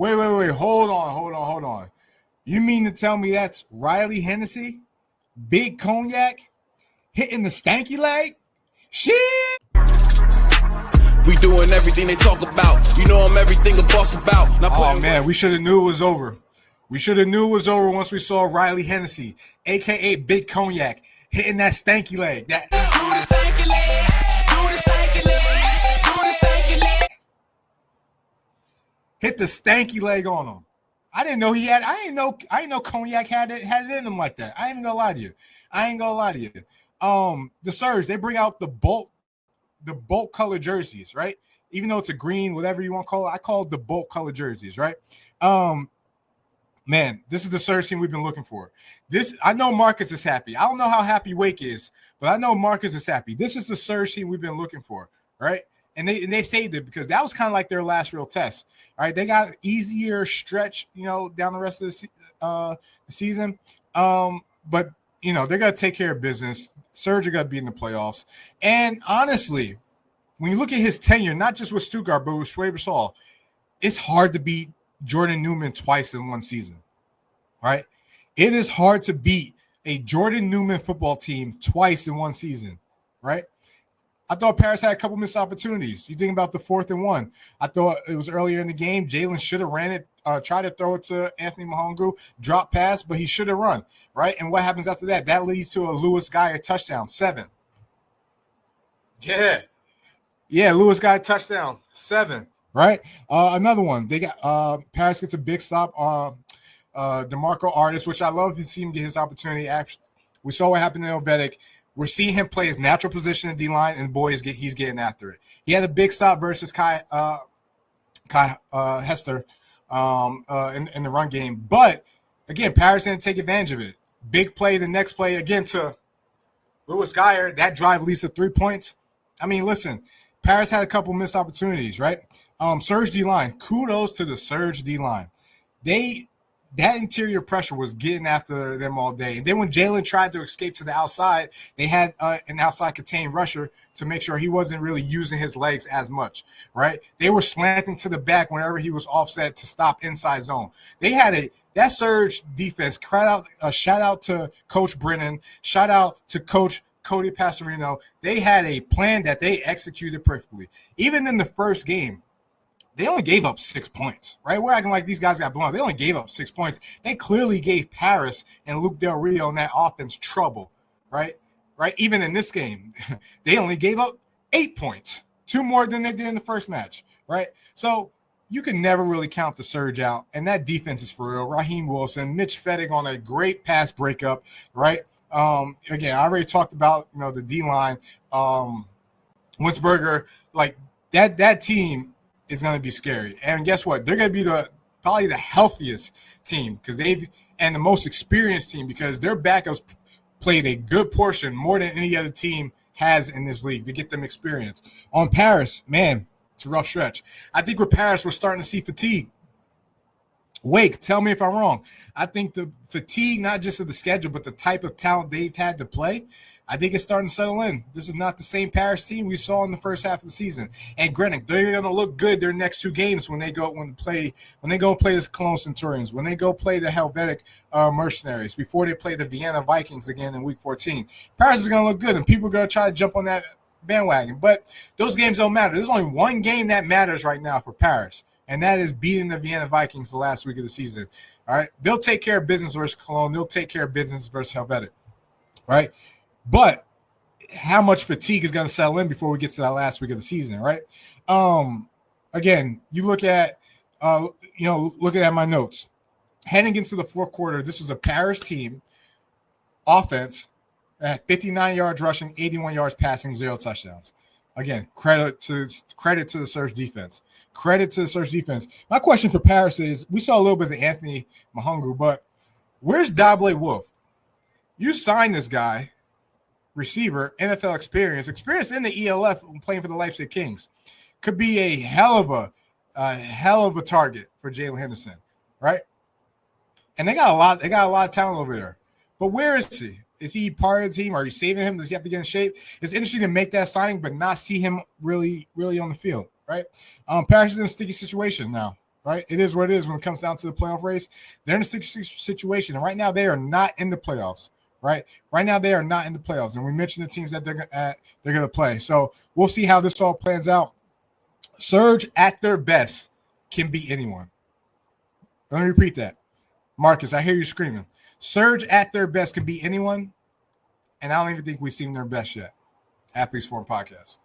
Wait. Hold on. You mean to tell me that's Riley Hennessy, Big Cognac, hitting the stanky leg? Shit! We doing everything they talk about. You know I'm everything a boss about. Oh man, we should have knew it was over. We should have knew it was over once we saw Riley Hennessy, aka Big Cognac, hitting that stanky leg. That hit the stanky leg on him. I didn't know he had. I didn't know Cognac had it in him like that. I ain't gonna lie to you. The Surge, they bring out the bulk color jerseys, right? Even though it's a green, whatever you want to call it, I call it the bulk color jerseys, right? Man, this is the Surge team we've been looking for. I know Marcus is happy. I don't know how happy Wake is, but I know Marcus is happy. This is the Surge team we've been looking for, right? And they saved it because that was kind of like their last real test. All right, they got an easier stretch, down the rest of the season. But they're gonna take care of business. Surge are gonna be in the playoffs. And honestly, when you look at his tenure, not just with Stuttgart, but with Schwaber, it's hard to beat Jordan Newman twice in one season. Right? It is hard to beat a Jordan Newman football team twice in one season, right? I thought Paris had a couple missed opportunities. You think about the 4th and 1. I thought it was earlier in the game. Jalen should have ran it, tried to throw it to Anthony Mahongu, drop pass, but he should have run, right? And what happens after that? That leads to a Lewis Guyer touchdown, 7. Yeah, Lewis Guyer touchdown, 7, right? Another one. They got Paris gets a big stop. DeMarco Artis, which I love to see him get his opportunity. Actually, we saw what happened to Helvetic. We're seeing him play his natural position in D-line, and boy, he's getting after it. He had a big stop versus Kai Hester in the run game. But, again, Paris didn't take advantage of it. Big play, the next play, again, to Lewis Guyer. That drive leads to 3 points. I mean, listen, Paris had a couple missed opportunities, right? Surge D-line. Kudos to the Surge D-line. That interior pressure was getting after them all day. And then when Jalen tried to escape to the outside, they had an outside contained rusher to make sure he wasn't really using his legs as much, right? They were slanting to the back whenever he was offset to stop inside zone. They had that Surge defense. Shout out to Coach Brennan. Shout out to Coach Cody Passerino. They had a plan that they executed perfectly. Even in the first game, they only gave up 6 points, right? We're acting like these guys got blown. They only gave up 6 points. They clearly gave Paris and Luke Del Rio in that offense trouble, right? Even in this game, they only gave up 8 points, 2 more than they did in the first match, right? So you can never really count the Surge out, and that defense is for real. Raheem Wilson, Mitch Fettig on a great pass breakup, right? Again, I already talked about the D-line. Winsberger, like that team is going to be scary. And guess what? They're going to be probably the healthiest team and the most experienced team because their backups played a good portion more than any other team has in this league to get them experience. On Paris, man, it's a rough stretch. I think with Paris, we're starting to see fatigue. Wake, tell me if I'm wrong. I think the fatigue, not just of the schedule, but the type of talent they've had to play, I think it's starting to settle in. This is not the same Paris team we saw in the first half of the season. And granted, they're going to look good their next 2 games when they go play the Cologne Centurions, when they go play the Helvetic Mercenaries, before they play the Vienna Vikings again in Week 14. Paris is going to look good, and people are going to try to jump on that bandwagon. But those games don't matter. There's only one game that matters right now for Paris, and that is beating the Vienna Vikings the last week of the season. All right? They'll take care of business versus Cologne. They'll take care of business versus Helvetic. Right? But how much fatigue is going to settle in before we get to that last week of the season, right? Again, you look at, looking at my notes. Heading into the fourth quarter, this was a Paris team offense at 59 yards rushing, 81 yards passing, 0 touchdowns. Again, credit to the Surge defense. Credit to the Surge defense. My question for Paris is, we saw a little bit of Anthony Mahongu, but where's Dable Wolf? You signed this guy, receiver, NFL experience in the ELF playing for the Leipzig Kings. Could be a hell of a target for Jalen Henderson, right? And they got a lot of talent over there. But where is he? Is he part of the team? Are you saving him? Does he have to get in shape? It's interesting to make that signing, but not see him really, really on the field, right? Paris is in a sticky situation now. right? It is what it is when it comes down to the playoff race. They're in a situation, and right now they are not in the playoffs, right? Right now they are not in the playoffs, and we mentioned the teams that they're going to play. So we'll see how this all plans out. Surge at their best can beat anyone. Let me repeat that. Marcus, I hear you screaming. Surge at their best can beat anyone, and I don't even think we've seen their best yet. Athletes Forum Podcast.